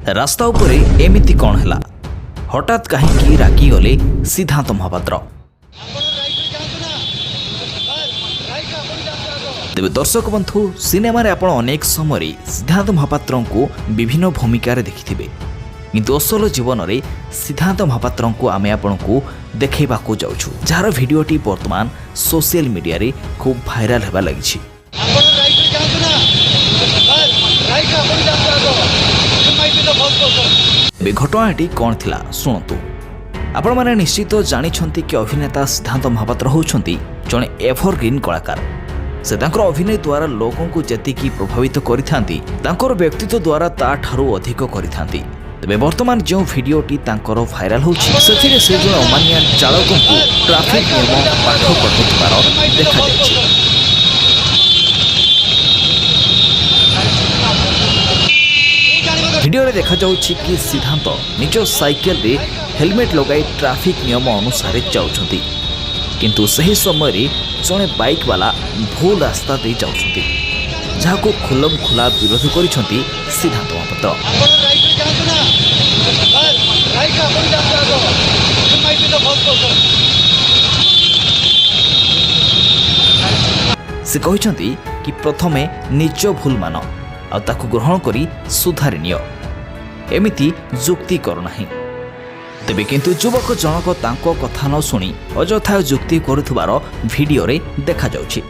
रास्ता उपरे एमिति कौन हैला हठात कहीं रागी गले सिद्धांत महापात्र। तेज दर्शक बंधु सिनेमा रे आपण अनेक समय सिद्धांत महापात्र को विभिन्न भूमिकार देखिथिबे, किंतु असल जीवन में सिद्धांत महापात्र को आमे आपण को देखैबा को जाउछु, जार भिडियोटी वर्तमान सोशल मीडिया रे खूब भाइराल हेबा लागिछि। घटनाटी कौन थिला शुणु। आपण माने निश्चित जानिछंती कि अभिनेता सिद्धांत महापात्र होउछंती जणे एवरग्रीन कलाकार। से तांकर अभिनय द्वारा लोगों को जेतिकी प्रभावित करिथांती तांकर व्यक्तित्व द्वारा ता ठारू अधिक करिथांती। तबे वर्तमान जो भिडियोटी तांकर भाइराल होछि सेथिरे से जण अमानिया चालकन को ट्रैफिक नियम पाठ पढुथिबार देखा जायछि। भिडियो रे देखा जाउछि कि सिद्धांत निज साइकेल रे हेलमेट लगाई ट्रैफिक नियम अनुसार जाउछंती, किंतु सही समय रे जणे बाइक वाला भूल रास्ता दे जाउछंती, जाको खुलम खुला विरोध करिसंती सिद्धांत महापात्र। से कहिसंती कि प्रथमे निज भूल मान आ ताकु ग्रहण करी सुधारी नियो, एमिति जुक्ति करू नाही। तेबे किंतु युवक जनक तांको कथा न सुनी अजथा जुक्ति करुथबार भिडियो रे देखा जाउछि।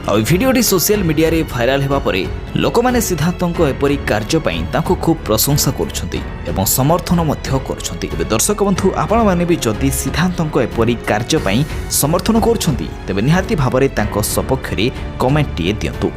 आ भिडियोटी सोशल मीडिया रे भाइराल हेबा परे लोकमाने सिद्धांतको एपरी कार्य पई तांको खूब प्रशंसा करुछंती एवं समर्थन मध्य करुछंती। तेबे दर्शक बंधु आपण माने भी जदि सिद्धांतको एपरी कार्य पई समर्थन करुछंती तेबे निहाती भाबरे तांको सपक्ष रे कमेंट टिए दियंतु।